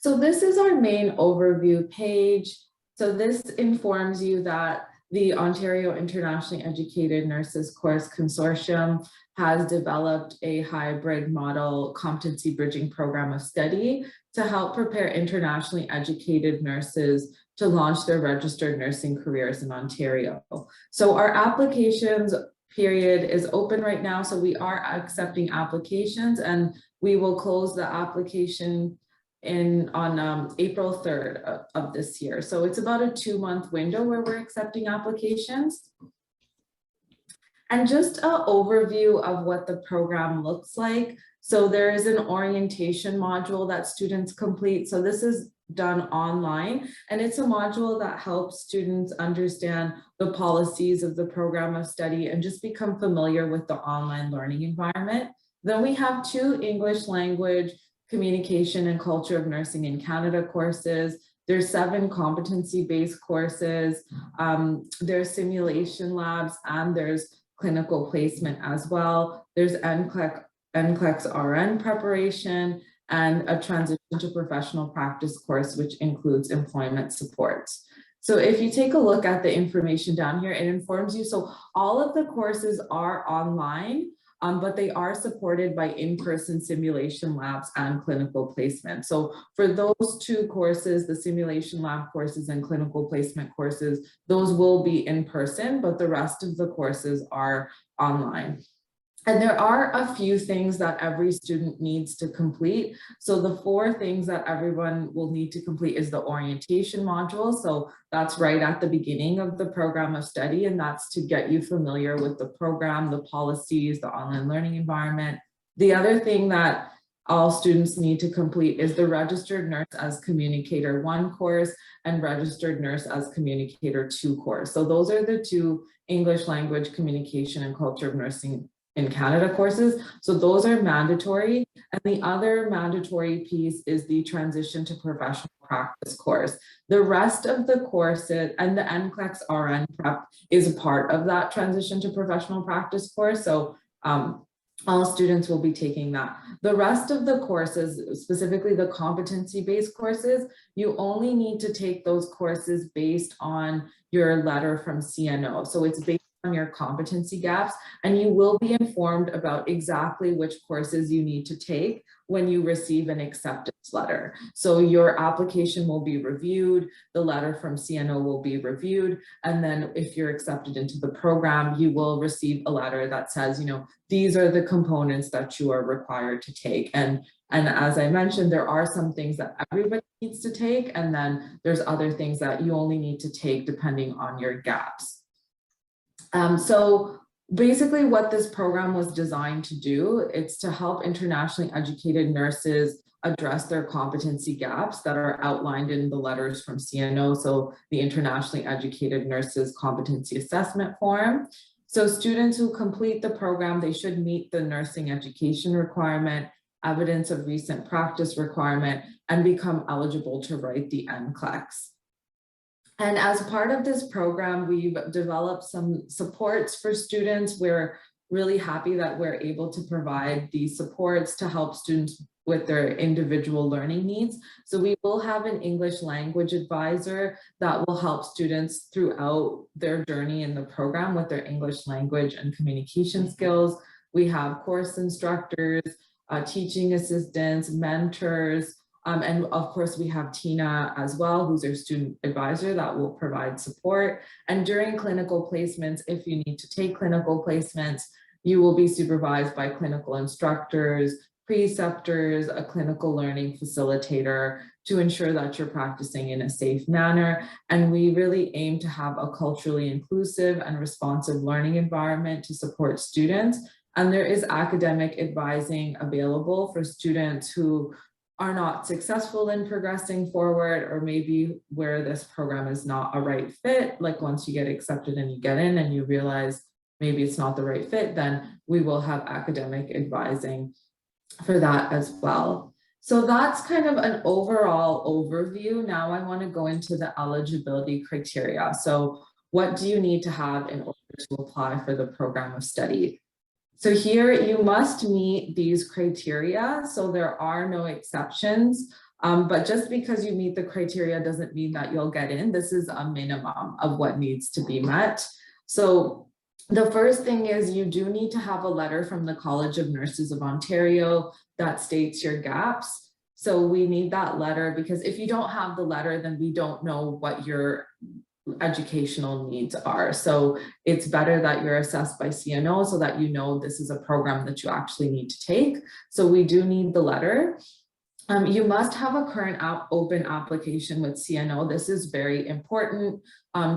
So this is our main overview page. So this informs you that the Ontario Internationally Educated Nurses Course Consortium has developed a hybrid model competency bridging program of study to help prepare internationally educated nurses to launch their registered nursing careers in Ontario. So our applications period is open right now. So we are accepting applications, and we will close the application on April 3rd of this year. So it's about a 2-month window where we're accepting applications. And just an overview of what the program looks like. So there is an orientation module that students complete. So this is done online, and it's a module that helps students understand the policies of the program of study and just become familiar with the online learning environment. Then we have 2 English language, communication and culture of nursing in Canada courses. There's 7 competency-based courses. There's simulation labs, and there's clinical placement as well. There's NCLEX RN preparation, and a transition to professional practice course, which includes employment supports. So if you take a look at the information down here, it informs you. So all of the courses are online, but they are supported by in-person simulation labs and clinical placement. So for those 2 courses, the simulation lab courses and clinical placement courses, those will be in person, but the rest of the courses are online. And there are a few things that every student needs to complete. So the 4 things that everyone will need to complete is the orientation module. So that's right at the beginning of the program of study, and that's to get you familiar with the program, the policies, the online learning environment. The other thing that all students need to complete is the Registered Nurse as Communicator 1 course and Registered Nurse as Communicator 2 course. So those are the 2 English language, communication, and culture of nursing in Canada courses. So those are mandatory. And the other mandatory piece is the transition to professional practice course. The rest of the courses and the NCLEX RN prep is a part of that transition to professional practice course. So all students will be taking that. The rest of the courses, specifically the competency-based courses, you only need to take those courses based on your letter from CNO. So it's based on your competency gaps, and you will be informed about exactly which courses you need to take when you receive an acceptance letter. So your application will be reviewed, the letter from CNO will be reviewed, and then if you're accepted into the program, you will receive a letter that says, you know, these are the components that you are required to take. And as I mentioned, there are some things that everybody needs to take, and then there's other things that you only need to take depending on your gaps. So basically what this program was designed to do, it's to help internationally educated nurses address their competency gaps that are outlined in the letters from CNO, so the Internationally Educated Nurses Competency Assessment Form. So students who complete the program, they should meet the nursing education requirement, evidence of recent practice requirement, and become eligible to write the NCLEX. And as part of this program, we've developed some supports for students. We're really happy that we're able to provide these supports to help students with their individual learning needs. So we will have an English language advisor that will help students throughout their journey in the program with their English language and communication skills. We have course instructors, teaching assistants, mentors, and of course, we have Tina as well, who's our student advisor that will provide support. And during clinical placements, if you need to take clinical placements, you will be supervised by clinical instructors, preceptors, a clinical learning facilitator to ensure that you're practicing in a safe manner. And we really aim to have a culturally inclusive and responsive learning environment to support students. And there is academic advising available for students who are not successful in progressing forward, or maybe where this program is not a right fit. Like once you get accepted and you get in and you realize maybe it's not the right fit, then we will have academic advising for that as well. So that's kind of an overall overview. Now I want to go into the eligibility criteria. So what do you need to have in order to apply for the program of study? So here you must meet these criteria. So there are no exceptions. But just because you meet the criteria doesn't mean that you'll get in. This is a minimum of what needs to be met. So the first thing is you do need to have a letter from the College of Nurses of Ontario that states your gaps. So we need that letter, because if you don't have the letter, then we don't know what your educational needs are. So it's better that you're assessed by CNO so that you know this is a program that you actually need to take. So we do need the letter. You must have a current open application with CNO. This is very important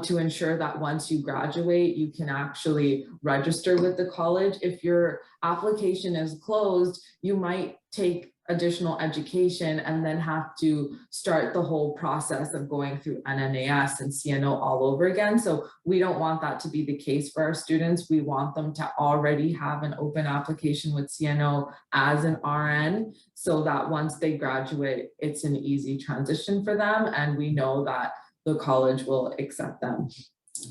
to ensure that once you graduate, you can actually register with the college. If your application is closed, you might take additional education and then have to start the whole process of going through NNAS and CNO all over again. So we don't want that to be the case for our students. We want them to already have an open application with CNO as an RN, so that once they graduate, it's an easy transition for them, and we know that the college will accept them.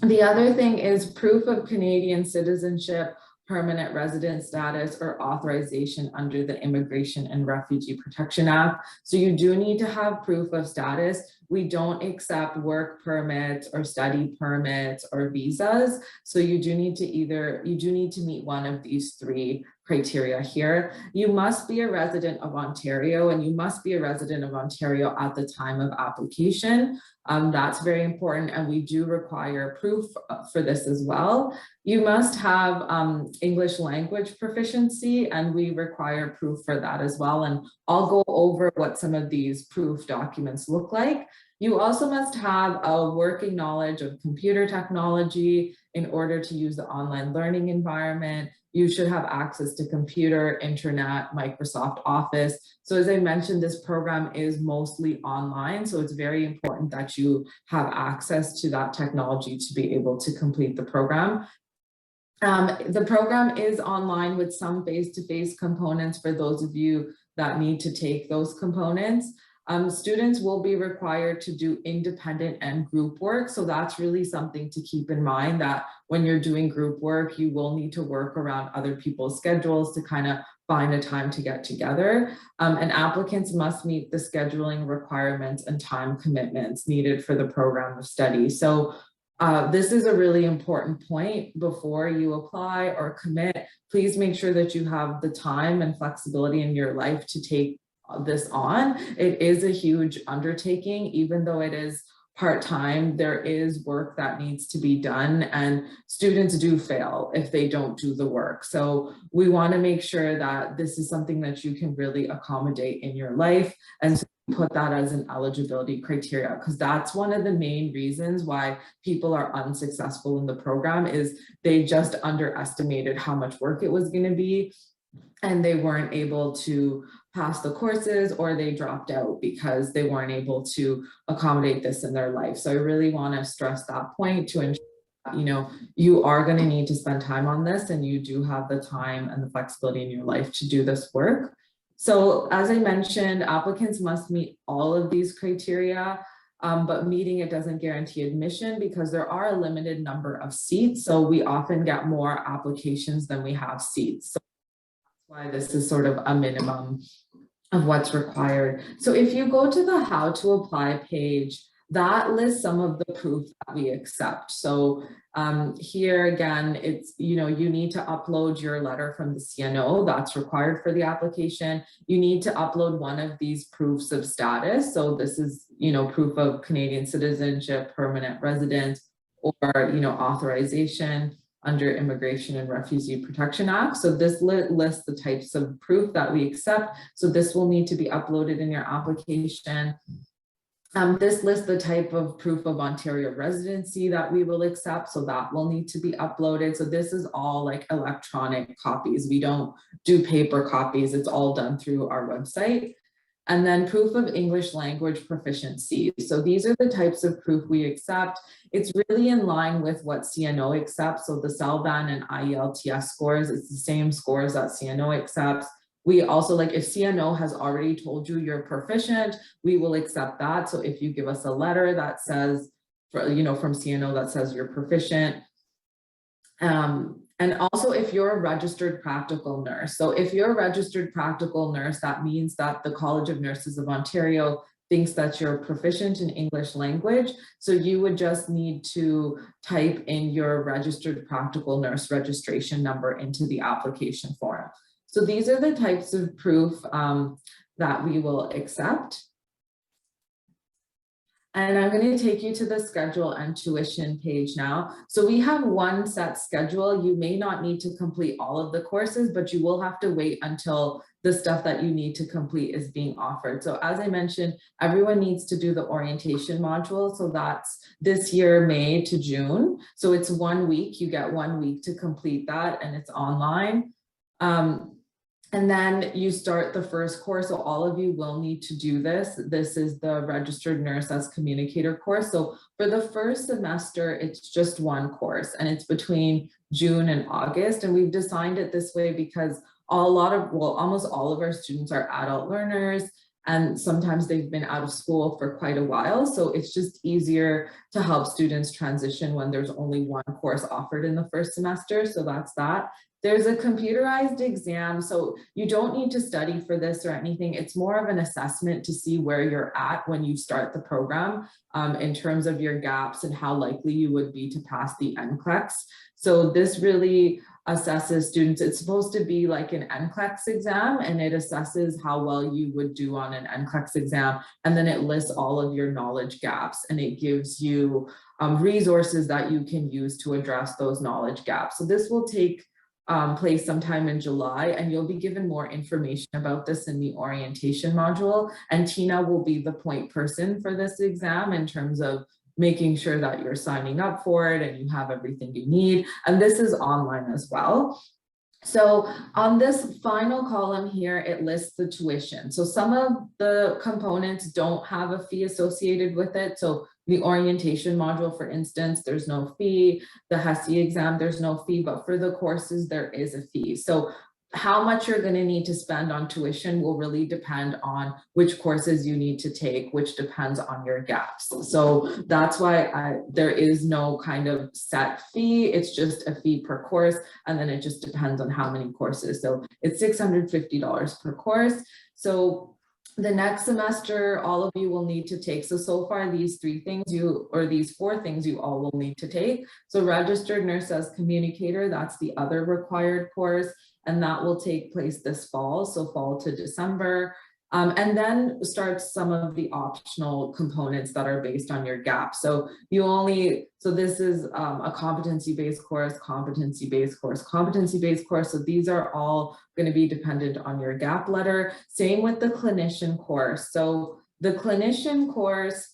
The other thing is proof of Canadian citizenship, permanent resident status, or authorization under the Immigration and Refugee Protection Act. So you do need to have proof of status. We don't accept work permits or study permits or visas. So you do need to meet one of these three criteria here. You must be a resident of Ontario, and you must be a resident of Ontario at the time of application. That's very important, and we do require proof for this as well. You must have English language proficiency, and we require proof for that as well. And I'll go over what some of these proof documents look like. You also must have a working knowledge of computer technology in order to use the online learning environment. You should have access to computer, internet, Microsoft Office. So as I mentioned, this program is mostly online. So it's very important that you have access to that technology to be able to complete the program. The program is online with some face-to-face components for those of you that need to take those components. Students will be required to do independent and group work. So that's really something to keep in mind, that when you're doing group work, you will need to work around other people's schedules to kind of find a time to get together. And applicants must meet the scheduling requirements and time commitments needed for the program of study. So this is a really important point before you apply or commit. Please make sure that you have the time and flexibility in your life to take this on. It is a huge undertaking. Even though it is part-time, there is work that needs to be done, and students do fail if they don't do the work. So we want to make sure that this is something that you can really accommodate in your life, and so put that as an eligibility criteria, because that's one of the main reasons why people are unsuccessful in the program, is they just underestimated how much work it was going to be, and they weren't able to pass the courses, or they dropped out because they weren't able to accommodate this in their life. So I really want to stress that point to ensure that, you are going to need to spend time on this, and you do have the time and the flexibility in your life to do this work. So as I mentioned, applicants must meet all of these criteria, but meeting it doesn't guarantee admission, because there are a limited number of seats. So we often get more applications than we have seats. So why this is sort of a minimum of what's required. So if you go to the how to apply page, that lists some of the proof that we accept. So here again, it's, you need to upload your letter from the CNO. That's required for the application. You need to upload one of these proofs of status. So this is, proof of Canadian citizenship, permanent residence, or, authorization under Immigration and Refugee Protection Act. So this lists the types of proof that we accept. So this will need to be uploaded in your application. This lists the type of proof of Ontario residency that we will accept. So that will need to be uploaded. So this is all like electronic copies. We don't do paper copies. It's all done through our website. And then proof of English language proficiency. So these are the types of proof we accept. It's really in line with what CNO accepts. So the CELBAN and IELTS scores, it's the same scores that CNO accepts. We also, like, if CNO has already told you you're proficient, we will accept that. So if you give us a letter that says, from CNO that says you're proficient, And also if you're a registered practical nurse. So if you're a registered practical nurse, that means that the College of Nurses of Ontario thinks that you're proficient in English language. So you would just need to type in your registered practical nurse registration number into the application form. So these are the types of proof that we will accept. And I'm going to take you to the schedule and tuition page now. So we have one set schedule. You may not need to complete all of the courses, but you will have to wait until the stuff that you need to complete is being offered. So as I mentioned, everyone needs to do the orientation module. So that's this year, May to June. So it's 1 week. You get 1 week to complete that, and it's online. And then you start the first course. So all of you will need to do this. This is the Registered Nurse as Communicator course. So for the first semester, it's just one course, and it's between June and August. And we've designed it this way because almost all of our students are adult learners, and sometimes they've been out of school for quite a while. So it's just easier to help students transition when there's only one course offered in the first semester. So that's that. There's a computerized exam, so you don't need to study for this or anything. It's more of an assessment to see where you're at when you start the program in terms of your gaps and how likely you would be to pass the NCLEX. So this really assesses students. It's supposed to be like an NCLEX exam, and it assesses how well you would do on an NCLEX exam. And then it lists all of your knowledge gaps, and it gives you resources that you can use to address those knowledge gaps. So this will take place sometime in July, and you'll be given more information about this in the orientation module. And Tina will be the point person for this exam in terms of making sure that you're signing up for it and you have everything you need. And this is online as well. So on this final column here, it lists the tuition. So some of the components don't have a fee associated with it. So the orientation module, for instance, there's no fee. The HESI exam, there's no fee, but for the courses, there is a fee. So how much you're going to need to spend on tuition will really depend on which courses you need to take, which depends on your gaps. So that's why there is no kind of set fee. It's just a fee per course, and then it just depends on how many courses. So it's $650 per course. So the next semester, all of you will need to take. So far, these these 4 things you all will need to take. So Registered Nurse as Communicator, that's the other required course, and that will take place this fall, so fall to December. And then starts some of the optional components that are based on your gap. So this is a competency-based course, competency-based course, competency-based course. So these are all going to be dependent on your gap letter. Same with the clinician course. So the clinician course,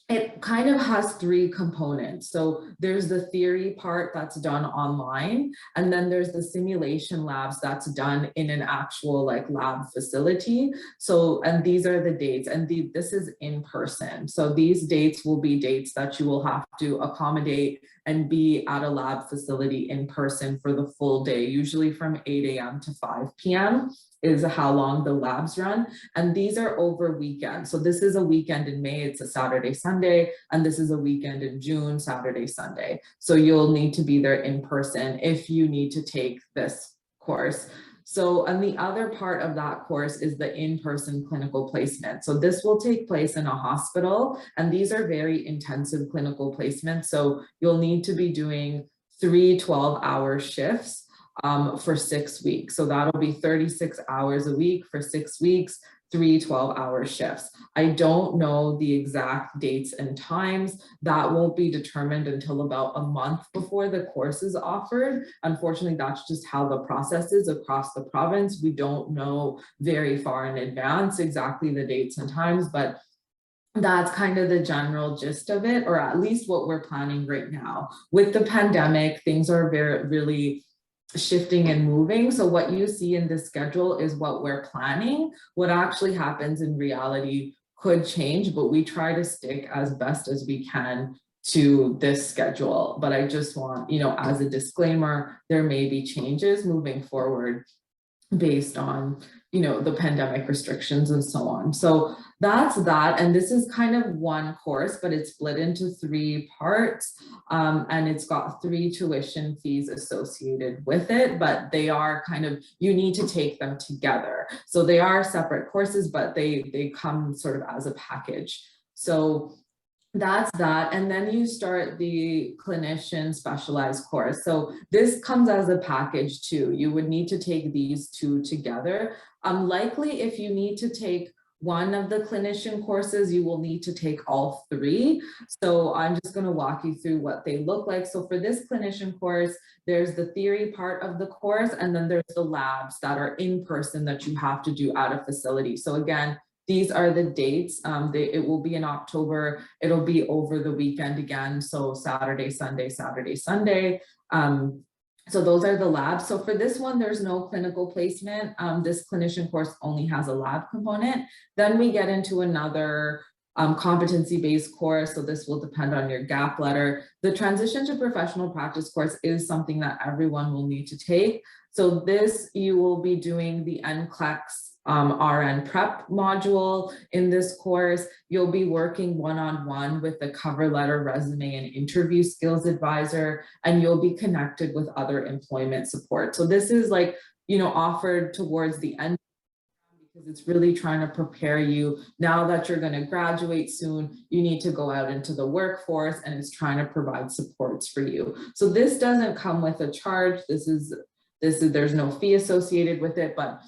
it kind of has 3 components. So there's the theory part that's done online, and then there's the simulation labs that's done in an actual lab facility. So, and these are the dates, and this is in person. So these dates will be dates that you will have to accommodate and be at a lab facility in person for the full day, usually from 8 a.m. to 5 p.m. is how long the labs run. And these are over weekends. So this is a weekend in May, it's a Saturday, Sunday, and this is a weekend in June, Saturday, Sunday. So you'll need to be there in person if you need to take this course. So, and the other part of that course is the in-person clinical placement. So this will take place in a hospital, and these are very intensive clinical placements. So you'll need to be doing 3 12-hour shifts for 6 weeks. So that'll be 36 hours a week for 6 weeks, 3 12-hour shifts. I don't know the exact dates and times. That won't be determined until about a month before the course is offered. Unfortunately, that's just how the process is across the province. We don't know very far in advance exactly the dates and times, but that's kind of the general gist of it, or at least what we're planning right now. With the pandemic, things are really shifting and moving. So what you see in this schedule is what we're planning. What actually happens in reality could change, but we try to stick as best as we can to this schedule. But I just want, as a disclaimer, there may be changes moving forward based on, the pandemic restrictions and so on. So that's that. And this is kind of one course, but it's split into 3 parts. And it's got 3 tuition fees associated with it, but they are kind of, you need to take them together. So they are separate courses, but they come sort of as a package. So that's that. And then you start the clinician specialized course. So this comes as a package too. You would need to take these 2 together. Likely if you need to take one of the clinician courses, you will need to take all 3. So I'm just going to walk you through what they look like. So for this clinician course, there's the theory part of the course, and then there's the labs that are in person that you have to do at a facility. So again, these are the dates. It will be in October. It'll be over the weekend again. So Saturday, Sunday, Saturday, Sunday. So those are the labs. So for this one, there's no clinical placement. This clinician course only has a lab component. Then we get into another competency-based course. So this will depend on your gap letter. The transition to professional practice course is something that everyone will need to take. So this, you will be doing the NCLEX RN prep module. In this course, you'll be working one-on-one with the cover letter, resume, and interview skills advisor, and you'll be connected with other employment support. So this is like, offered towards the end, because it's really trying to prepare you now that you're going to graduate soon. You need to go out into the workforce, and it's trying to provide supports for you. So this doesn't come with a charge. There's no fee associated with it, but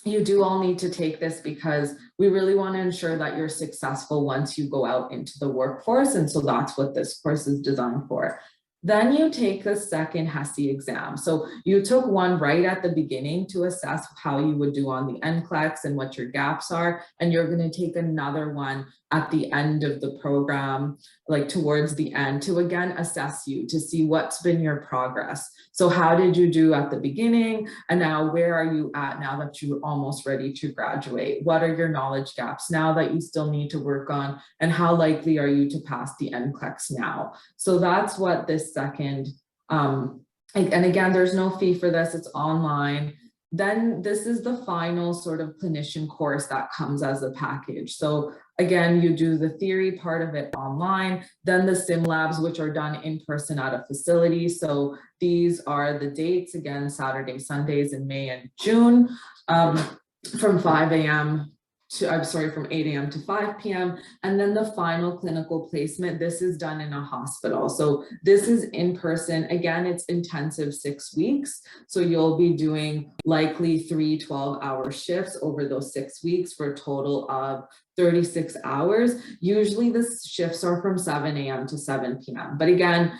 you do all need to take this because we really want to ensure that you're successful once you go out into the workforce. And so that's what this course is designed for. Then you take the second HESI exam. So you took one right at the beginning to assess how you would do on the NCLEX and what your gaps are. And you're going to take another one at the end of the program, like towards the end, to again assess you, to see what's been your progress. So how did you do at the beginning? And now where are you at now that you're almost ready to graduate? What are your knowledge gaps now that you still need to work on? And how likely are you to pass the NCLEX now? So that's what this second, and again, there's no fee for this, it's online. Then this is the final sort of clinician course that comes as a package. So again, you do the theory part of it online, then the sim labs, which are done in person at a facility. So these are the dates, again, Saturday, Sundays in May and June, from 5 a.m. from 8 a.m. to 5 p.m. And then the final clinical placement, this is done in a hospital. So this is in person. Again, it's intensive 6 weeks. So you'll be doing likely 3 12-hour shifts over those 6 weeks for a total of 36 hours. Usually the shifts are from 7 a.m. to 7 p.m. But again,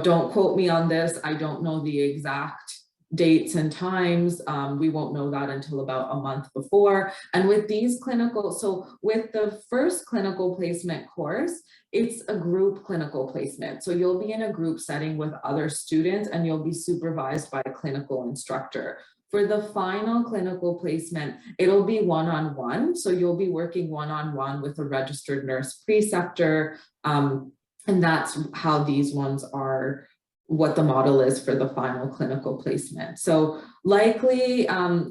don't quote me on this. I don't know the exact dates and times. We won't know that until about a month before. And with these with the first clinical placement course, it's a group clinical placement. So you'll be in a group setting with other students and you'll be supervised by a clinical instructor. For the final clinical placement, it'll be one-on-one. So you'll be working one-on-one with a registered nurse preceptor. And that's how these ones are, what the model is for the final clinical placement. So likely,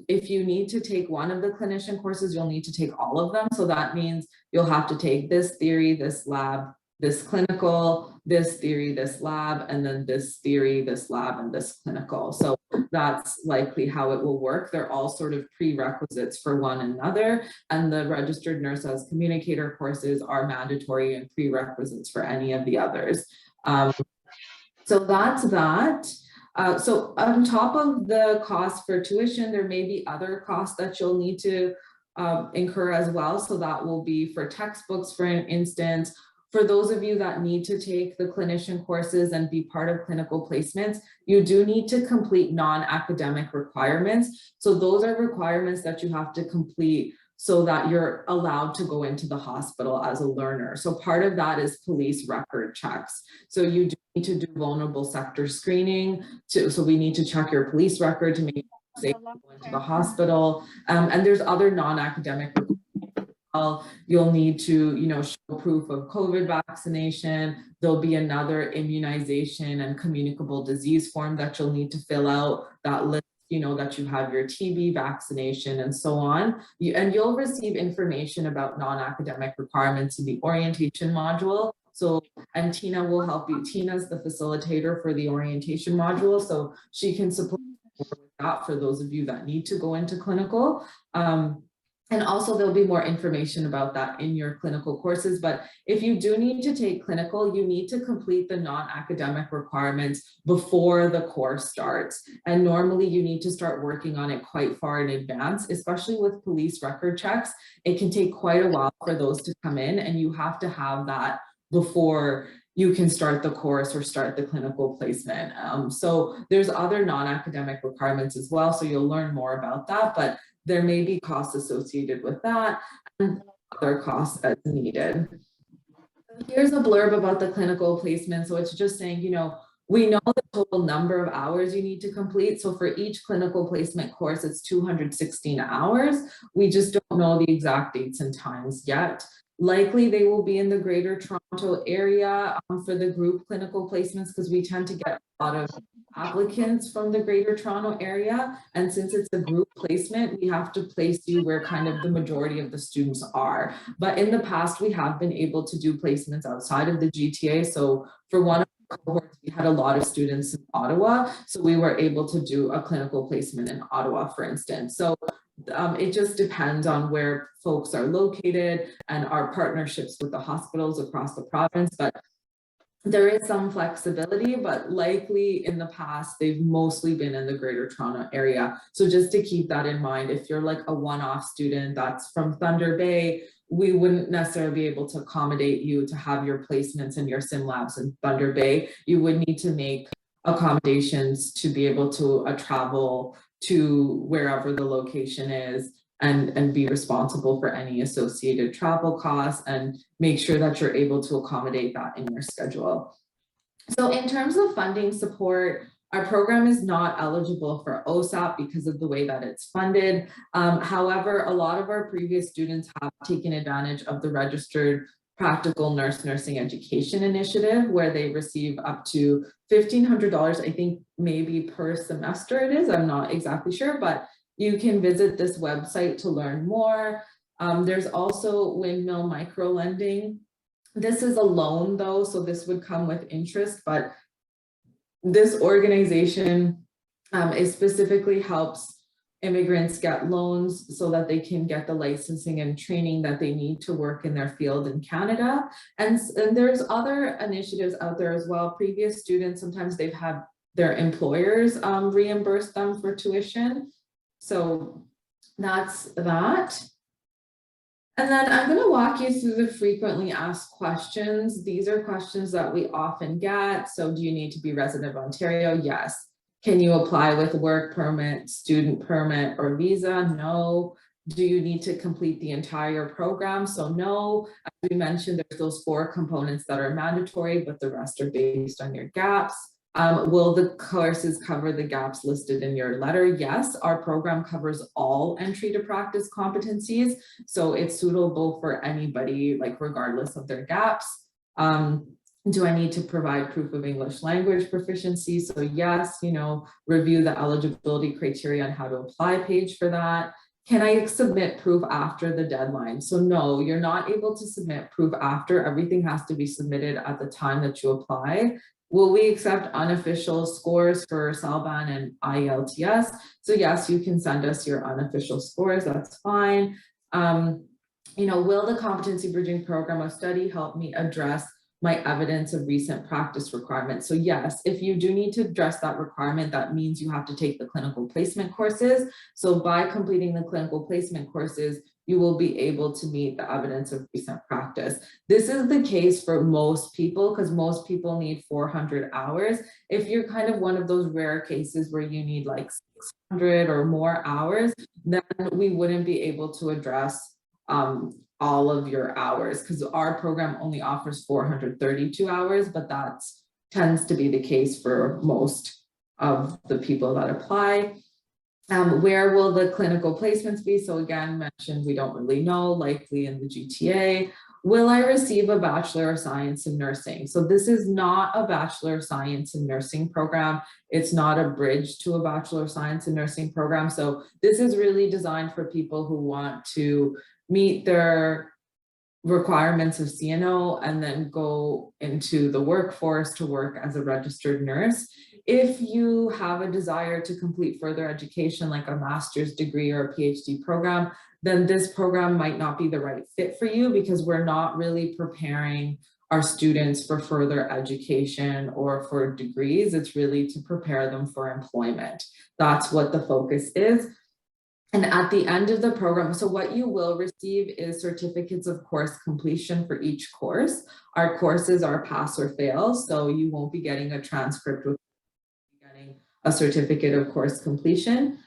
if you need to take one of the clinician courses, you'll need to take all of them. So that means you'll have to take this theory, this lab, this clinical, this theory, this lab, and then this theory, this lab, and this clinical. So that's likely how it will work. They're all sort of prerequisites for one another, and the registered nurse as communicator courses are mandatory and prerequisites for any of the others. So that's that. So on top of the cost for tuition, there may be other costs that you'll need to incur as well. So that will be for textbooks, for instance. For those of you that need to take the clinician courses and be part of clinical placements, you do need to complete non-academic requirements. So those are requirements that you have to complete so that you're allowed to go into the hospital as a learner. So part of that is police record checks. So you do need to do vulnerable sector screening. So we need to check your police record to make sure you're safe to go into the hospital. And there's other non-academic requirements. You'll need to, show proof of COVID vaccination. There'll be another immunization and communicable disease form that you'll need to fill out that lists you know, that you have your TB vaccination and so on. You'll receive information about non-academic requirements in the orientation module. So, and Tina will help you. Tina's the facilitator for the orientation module, so she can support that for those of you that need to go into clinical. And also there'll be more information about that in your clinical courses. But if you do need to take clinical, you need to complete the non-academic requirements before the course starts. And normally you need to start working on it quite far in advance, especially with police record checks. It can take quite a while for those to come in, and you have to have that before you can start the course or start the clinical placement. So there's other non-academic requirements as well. So you'll learn more about that, but there may be costs associated with that and other costs as needed. Here's a blurb about the clinical placement. So it's just saying, you know, we know the total number of hours you need to complete. So for each clinical placement course, it's 216 hours. We just don't know the exact dates and times yet. Likely they will be in the Greater Toronto area for the group clinical placements, because we tend to get a lot of applicants from the Greater Toronto area. And since it's a group placement, we have to place you where kind of the majority of the students are. But in the past, we have been able to do placements outside of the GTA. So for one of the cohorts, we had a lot of students in Ottawa. So we were able to do a clinical placement in Ottawa, for instance. So it just depends on where folks are located and our partnerships with the hospitals across the province. But there is some flexibility, but likely in the past, they've mostly been in the Greater Toronto area. So just to keep that in mind, if you're like a one-off student that's from Thunder Bay, we wouldn't necessarily be able to accommodate you to have your placements and your sim labs in Thunder Bay. You would need to make accommodations to be able to travel to wherever the location is, and be responsible for any associated travel costs and make sure that you're able to accommodate that in your schedule. So in terms of funding support, our program is not eligible for OSAP because of the way that it's funded. However, a lot of our previous students have taken advantage of the Registered Practical Nursing Education Initiative, where they receive up to $1,500, I think maybe per semester it is, I'm not exactly sure, but you can visit this website to learn more. There's also windmill micro lending. This is a loan though, so this would come with interest, but this organization it specifically helps immigrants get loans so that they can get the licensing and training that they need to work in their field in Canada. And there's other initiatives out there as well. Previous students, sometimes they've had their employers reimburse them for tuition. So that's that. And then I'm going to walk you through the frequently asked questions. These are questions that we often get. So do you need to be resident of Ontario? Yes. Can you apply with work permit, student permit, or visa? No. Do you need to complete the entire program? So no. As we mentioned, there's those 4 components that are mandatory, but the rest are based on your gaps. Will the courses cover the gaps listed in your letter? Yes, our program covers all entry to practice competencies. So it's suitable for anybody, like regardless of their gaps. Do I need to provide proof of English language proficiency? So yes, you know, review the eligibility criteria on how to apply page for that. Can I submit proof after the deadline? So no, you're not able to submit proof after. Everything has to be submitted at the time that you apply. Will we accept unofficial scores for SALBAN and IELTS? So yes, you can send us your unofficial scores, that's fine. You know, will the competency bridging program of study help me address my evidence of recent practice requirements? So yes, if you do need to address that requirement, that means you have to take the clinical placement courses. So by completing the clinical placement courses, you will be able to meet the evidence of recent practice. This is the case for most people because most people need 400 hours. If you're kind of one of those rare cases where you need like 600 or more hours, then we wouldn't be able to address all of your hours because our program only offers 432 hours, but that tends to be the case for most of the people that apply. Where will the clinical placements be? So again, mentioned, we don't really know, likely in the GTA. will I receive a Bachelor of Science in Nursing? So this is not a Bachelor of Science in Nursing program. It's not a bridge to a Bachelor of Science in Nursing program. So this is really designed for people who want to meet their requirements of CNO and then go into the workforce to work as a registered nurse. If you have a desire to complete further education, like a master's degree or a PhD program, then this program might not be the right fit for you, because we're not really preparing our students for further education or for degrees. It's really to prepare them for employment. That's what the focus is. And at the end of the program, so what you will receive is certificates of course completion for each course. Our courses are pass or fail, so you won't be getting a transcript, with getting a certificate of course completion.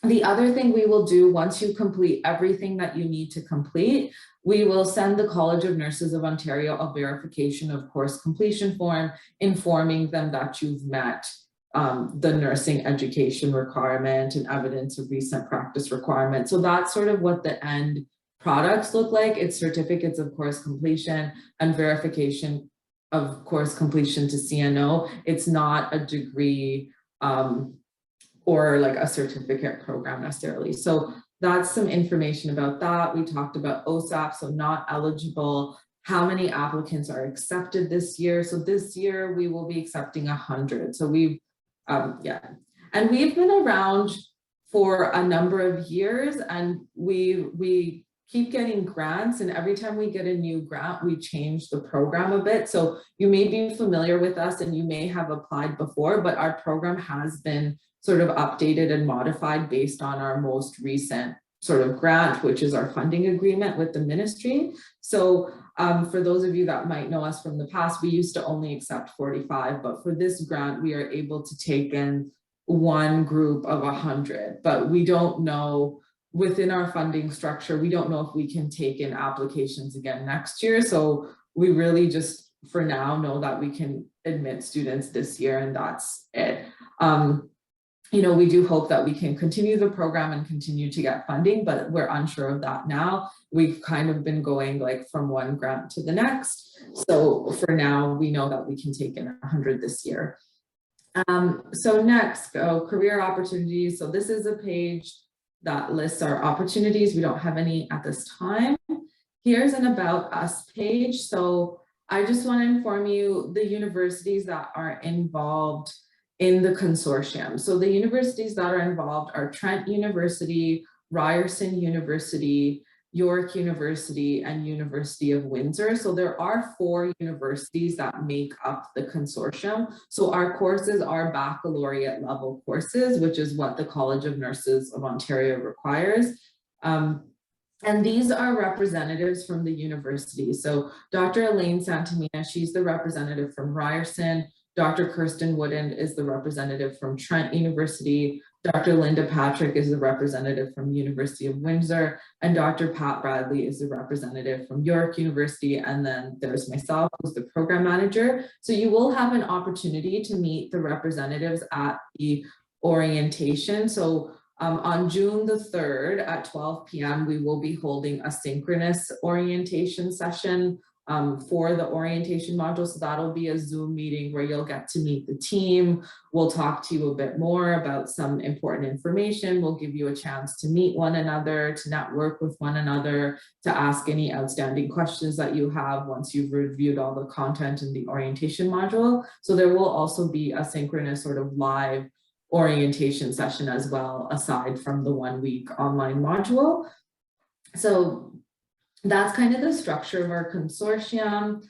The other thing we will do, once you complete everything that you need to complete, we will send the College of Nurses of Ontario a verification of course completion form, informing them that you've met the nursing education requirement and evidence of recent practice requirement. So that's sort of what the end products look like. It's certificates of course completion and verification of course completion to CNO. It's not a degree or like a certificate program necessarily. So that's some information about that. We talked about OSAP, so not eligible. How many applicants are accepted this year? So this year we will be accepting 100. So we've and we've been around for a number of years, and we keep getting grants, and every time we get a new grant, we change the program a bit. So you may be familiar with us and you may have applied before, but our program has been sort of updated and modified based on our most recent sort of grant, which is our funding agreement with the ministry. So for those of you that might know us from the past, we used to only accept 45, but for this grant, we are able to take in one group of 100, but we don't know within our funding structure, we don't know if we can take in applications again next year. So we really just for now know that we can admit students this year, and that's it. You know, we do hope that we can continue the program and continue to get funding, but we're unsure of that now. We've kind of been going like from one grant to the next. So for now, we know that we can take in 100 this year. So next, career opportunities. So this is a page that lists our opportunities. We don't have any at this time. Here's an About Us page. So I just want to inform you the universities that are involved in the consortium. So the universities that are involved are Trent University, Ryerson University, York University, and University of Windsor. So there are 4 universities that make up the consortium. So our courses are baccalaureate level courses, which is what the College of Nurses of Ontario requires. And these are representatives from the university. So Dr. Elaine Santamina, she's the representative from Ryerson. Dr. Kirsten Woodend is the representative from Trent University. Dr. Linda Patrick is the representative from University of Windsor, and Dr. Pat Bradley is the representative from York University. And then there's myself, who's the program manager. So you will have an opportunity to meet the representatives at the orientation. So on June the 3rd at 12 p.m., we will be holding a synchronous orientation session for the orientation module. So that'll be a Zoom meeting where you'll get to meet the team. We'll talk to you a bit more about some important information. We'll give you a chance to meet one another, to network with one another, to ask any outstanding questions that you have once you've reviewed all the content in the orientation module. So there will also be a synchronous sort of live orientation session as well, aside from the 1-week online module. So that's kind of the structure of our consortium.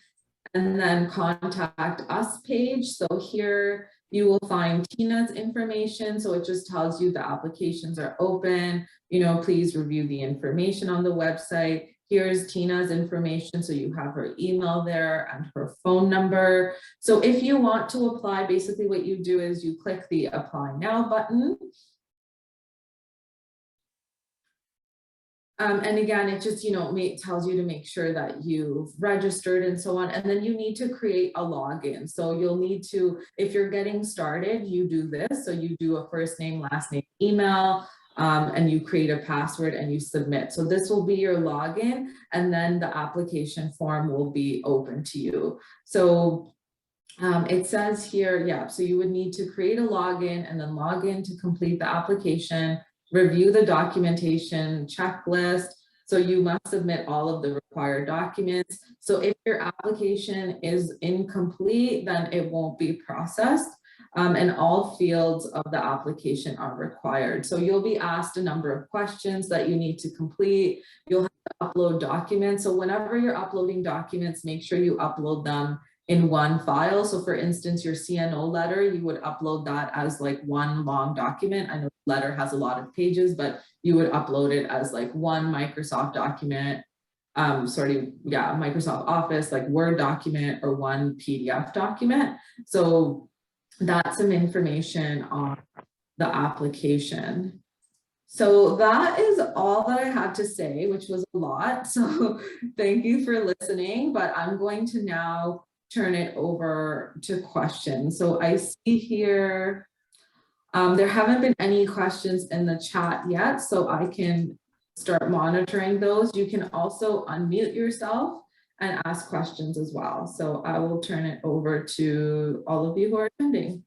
And then contact us page. So here you will find Tina's information. So it just tells you the applications are open. You know, please review the information on the website. Here's Tina's information. So you have her email there and her phone number. So if you want to apply, basically what you do is you click the Apply Now button. And again, it just, you know, tells you to make sure that you've registered and so on. And then you need to create a login. So you'll need to, if you're getting started, you do this. So you do a first name, last name, email. and you create a password and you submit. So this will be your login, and then the application form will be open to you. So it says here, yeah, so you would need to create a login and then log in to complete the application, review the documentation checklist. So you must submit all of the required documents. So if your application is incomplete, then it won't be processed. And all fields of the application are required. So you'll be asked a number of questions that you need to complete. You'll have to upload documents. So whenever you're uploading documents, make sure you upload them in one file. So for instance, your CNO letter, you would upload that as like one long document. I know the letter has a lot of pages, but you would upload it as like one Microsoft document, Microsoft Office, like Word document, or one PDF document. So that's some information on the application. So that is all that I had to say, which was a lot. So thank you for listening, but I'm going to now turn it over to questions. So I see here, there haven't been any questions in the chat yet, so I can start monitoring those. You can also unmute yourself and ask questions as well. So I will turn it over to all of you who are attending.